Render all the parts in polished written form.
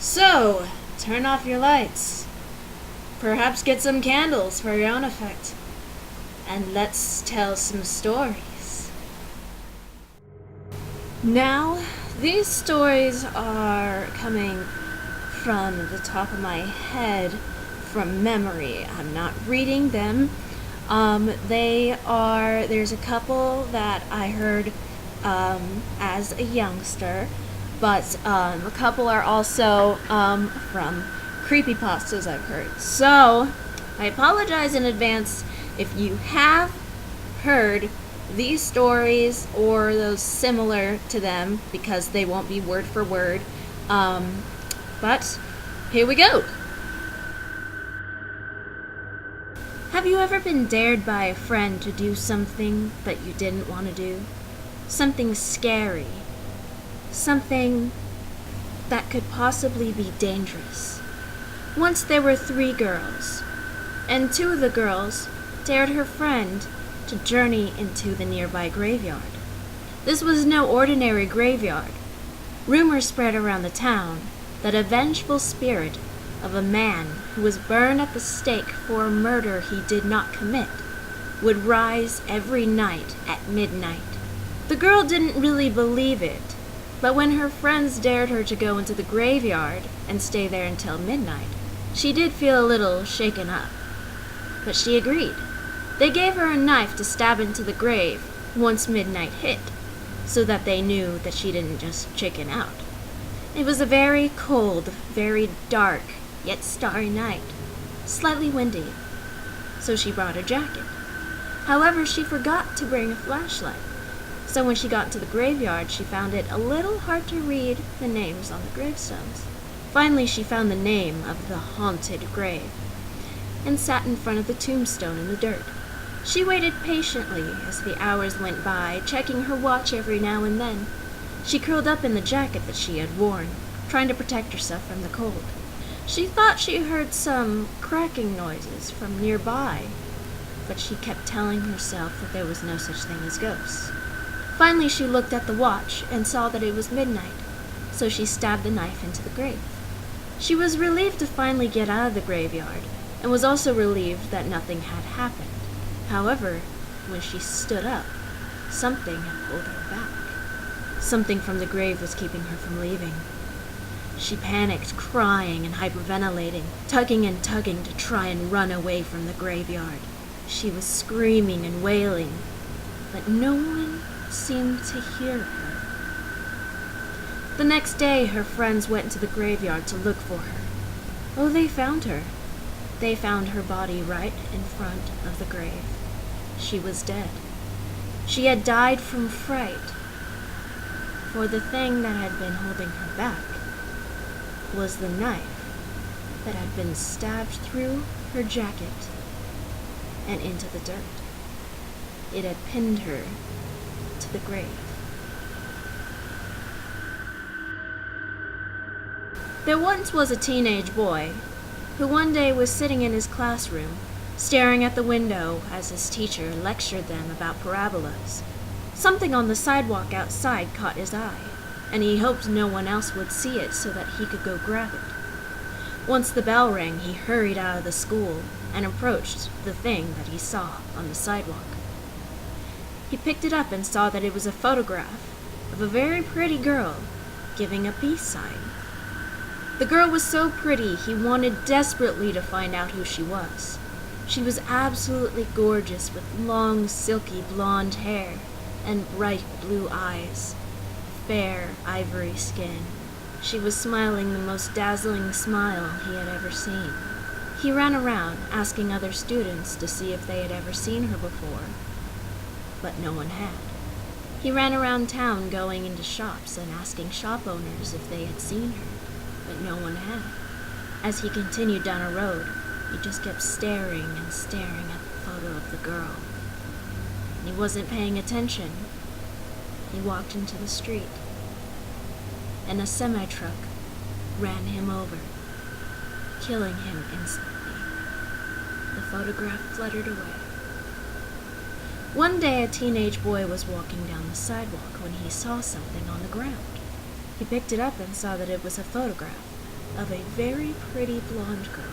So, turn off your lights. Perhaps get some candles for your own effect. And let's tell some stories. Now, these stories are coming from the top of my head, from memory. I'm not reading them. There's a couple that I heard as a youngster, but a couple are also from creepypastas I've heard. So, I apologize in advance if you have heard these stories or those similar to them, because they won't be word for word. But here we go. Have you ever been dared by a friend to do something that you didn't want to do? Something scary. Something that could possibly be dangerous. Once there were 3 girls, and 2 of the girls dared her friend to journey into the nearby graveyard. This was no ordinary graveyard. Rumors spread around the town that a vengeful spirit of a man who was burned at the stake for a murder he did not commit would rise every night at midnight. The girl didn't really believe it, but when her friends dared her to go into the graveyard and stay there until midnight, she did feel a little shaken up. But she agreed. They gave her a knife to stab into the grave once midnight hit, so that they knew that she didn't just chicken out. It was a very cold, very dark, yet starry night, slightly windy, so she brought a jacket. However, she forgot to bring a flashlight, so when she got to the graveyard, she found it a little hard to read the names on the gravestones. Finally, she found the name of the haunted grave, and sat in front of the tombstone in the dirt. She waited patiently as the hours went by, checking her watch every now and then. She curled up in the jacket that she had worn, trying to protect herself from the cold. She thought she heard some cracking noises from nearby, but she kept telling herself that there was no such thing as ghosts. Finally, she looked at the watch and saw that it was midnight, so she stabbed the knife into the grave. She was relieved to finally get out of the graveyard, and was also relieved that nothing had happened. However, when she stood up, something had pulled her back. Something from the grave was keeping her from leaving. She panicked, crying and hyperventilating, tugging and tugging to try and run away from the graveyard. She was screaming and wailing, but no one seemed to hear her. The next day, her friends went to the graveyard to look for her. Oh, they found her. They found her body right in front of the grave. She was dead. She had died from fright, for the thing that had been holding her back was the knife that had been stabbed through her jacket and into the dirt. It had pinned her to the grave. There once was a teenage boy who one day was sitting in his classroom, staring at the window as his teacher lectured them about parabolas. Something on the sidewalk outside caught his eye, and he hoped no one else would see it so that he could go grab it. Once the bell rang, he hurried out of the school and approached the thing that he saw on the sidewalk. He picked it up and saw that it was a photograph of a very pretty girl giving a peace sign. The girl was so pretty, he wanted desperately to find out who she was. She was absolutely gorgeous, with long, silky blonde hair and bright blue eyes, fair ivory skin. She was smiling the most dazzling smile he had ever seen. He ran around, asking other students to see if they had ever seen her before, but no one had. He ran around town, going into shops and asking shop owners if they had seen her, but no one had. As he continued down a road, he just kept staring and staring at the photo of the girl. And he wasn't paying attention. He walked into the street, and a semi-truck ran him over, killing him instantly. The photograph fluttered away. One day, a teenage boy was walking down the sidewalk when he saw something on the ground. He picked it up and saw that it was a photograph of a very pretty blonde girl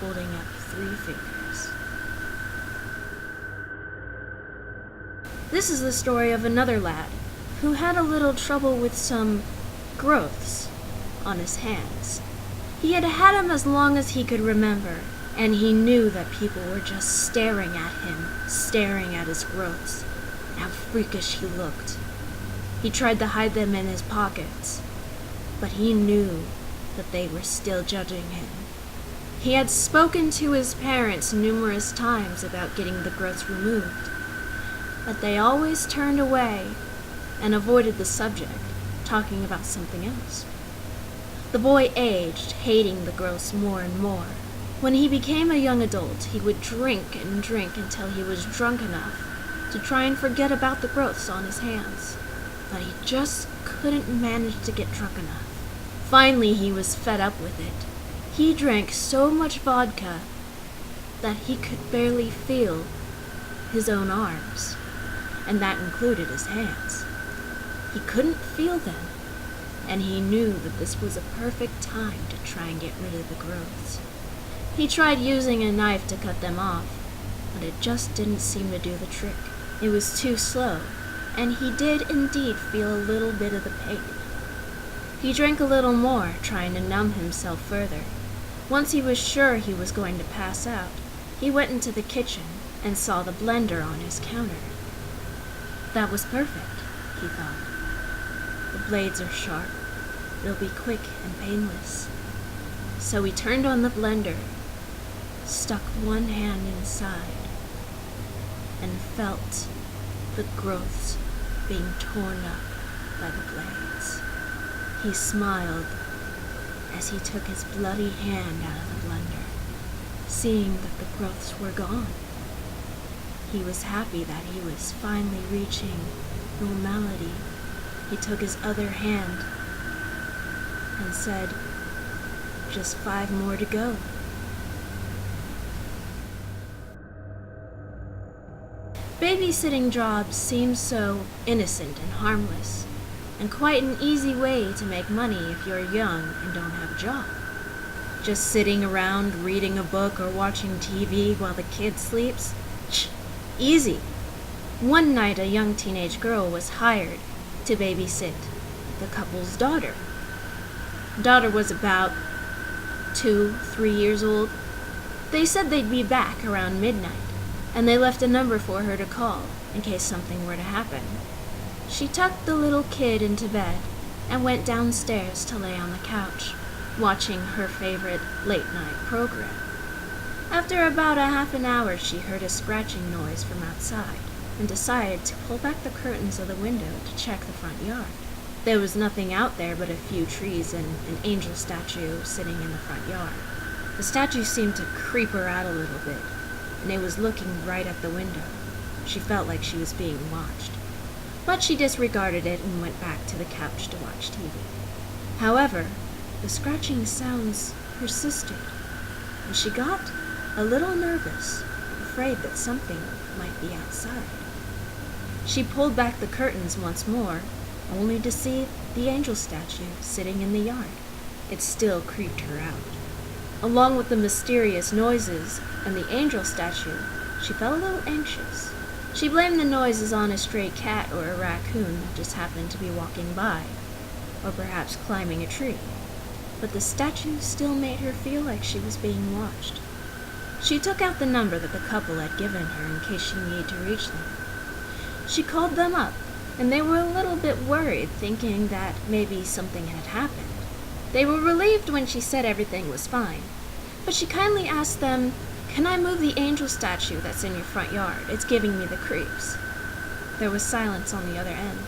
holding up 3 fingers. This is the story of another lad who had a little trouble with some growths on his hands. He had had them as long as he could remember, and he knew that people were just staring at him, staring at his growths, and how freakish he looked. He tried to hide them in his pockets, but he knew that they were still judging him. He had spoken to his parents numerous times about getting the growths removed, but they always turned away and avoided the subject, talking about something else. The boy aged, hating the growths more and more. When he became a young adult, he would drink and drink until he was drunk enough to try and forget about the growths on his hands, but he just couldn't manage to get drunk enough. Finally, he was fed up with it. He drank so much vodka that he could barely feel his own arms, and that included his hands. He couldn't feel them, and he knew that this was a perfect time to try and get rid of the growths. He tried using a knife to cut them off, but it just didn't seem to do the trick. It was too slow, and he did indeed feel a little bit of the pain. He drank a little more, trying to numb himself further. Once he was sure he was going to pass out, he went into the kitchen and saw the blender on his counter. That was perfect, he thought. The blades are sharp. It'll be quick and painless. So he turned on the blender, stuck one hand inside, and felt the growths being torn up by the blades. He smiled as he took his bloody hand out of the blender, seeing that the growths were gone. He was happy that he was finally reaching normality. He took his other hand and said, "Just 5 more to go." Babysitting jobs seem so innocent and harmless, and quite an easy way to make money if you're young and don't have a job. Just sitting around reading a book or watching TV while the kid sleeps? Easy. One night a young teenage girl was hired to babysit the couple's daughter. Daughter was about 2-3 years old. They said they'd be back around midnight, and they left a number for her to call in case something were to happen. She tucked the little kid into bed and went downstairs to lay on the couch, watching her favorite late-night program. After about a half an hour, she heard a scratching noise from outside and decided to pull back the curtains of the window to check the front yard. There was nothing out there but a few trees and an angel statue sitting in the front yard. The statue seemed to creep her out a little bit, and it was looking right at the window. She felt like she was being watched, but she disregarded it and went back to the couch to watch TV. However, the scratching sounds persisted, and she got a little nervous, afraid that something might be outside. She pulled back the curtains once more, only to see the angel statue sitting in the yard. It still creeped her out. Along with the mysterious noises and the angel statue, she felt a little anxious. She blamed the noises on a stray cat or a raccoon that just happened to be walking by, or perhaps climbing a tree. But the statue still made her feel like she was being watched. She took out the number that the couple had given her in case she needed to reach them. She called them up, and they were a little bit worried, thinking that maybe something had happened. They were relieved when she said everything was fine, but she kindly asked them, "Can I move the angel statue that's in your front yard? It's giving me the creeps." There was silence on the other end.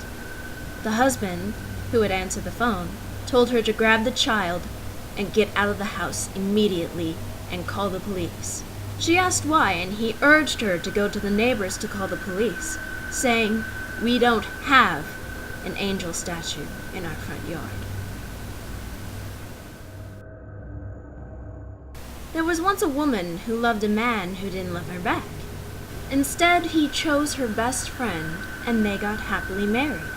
The husband, who had answered the phone, told her to grab the child and get out of the house immediately and call the police. She asked why, and he urged her to go to the neighbors to call the police, saying, "We don't have an angel statue in our front yard." There was once a woman who loved a man who didn't love her back. Instead, he chose her best friend, and they got happily married.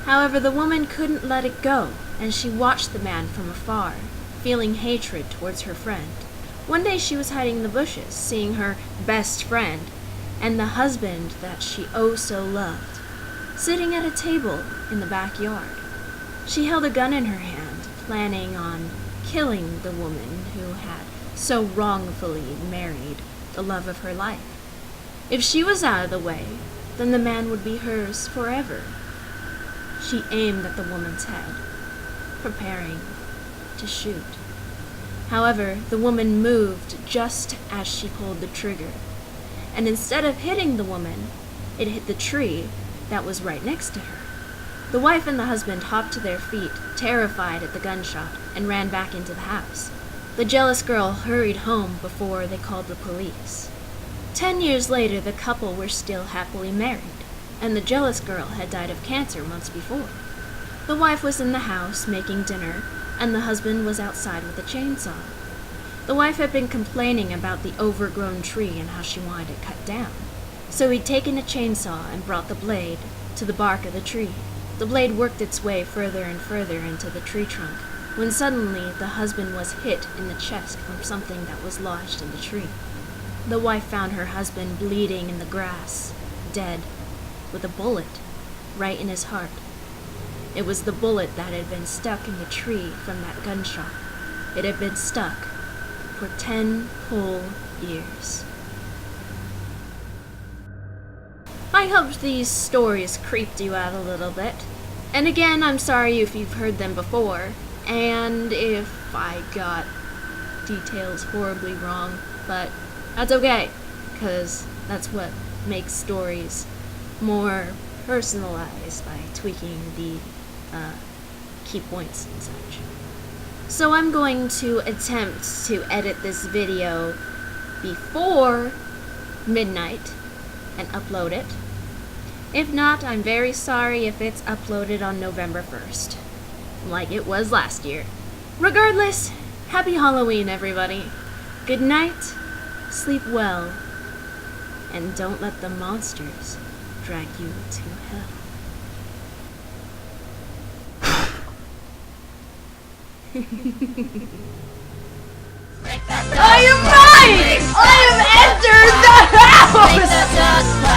However, the woman couldn't let it go, and she watched the man from afar, feeling hatred towards her friend. One day she was hiding in the bushes, seeing her best friend and the husband that she oh so loved, sitting at a table in the backyard. She held a gun in her hand, planning on killing the woman who had so wrongfully married the love of her life. If she was out of the way, then the man would be hers forever. She aimed at the woman's head, preparing to shoot. However, the woman moved just as she pulled the trigger, and instead of hitting the woman, it hit the tree that was right next to her. The wife and the husband hopped to their feet, terrified at the gunshot, and ran back into the house. The jealous girl hurried home before they called the police. 10 years later, the couple were still happily married, and the jealous girl had died of cancer months before. The wife was in the house making dinner, and the husband was outside with a chainsaw. The wife had been complaining about the overgrown tree and how she wanted it cut down. So he'd taken a chainsaw and brought the blade to the bark of the tree. The blade worked its way further and further into the tree trunk, when suddenly the husband was hit in the chest from something that was lodged in the tree. The wife found her husband bleeding in the grass, dead, with a bullet right in his heart. It was the bullet that had been stuck in the tree from that gunshot. It had been stuck for 10 whole years. I hope these stories creeped you out a little bit. And again, I'm sorry if you've heard them before, and if I got details horribly wrong, but that's okay, because that's what makes stories more personalized by tweaking the key points and such. So I'm going to attempt to edit this video before midnight and upload it. If not, I'm very sorry if it's uploaded on November 1st, like it was last year. Regardless, happy Halloween, everybody. Good night, sleep well, and don't let the monsters drag you to hell. I am right! I have entered the house!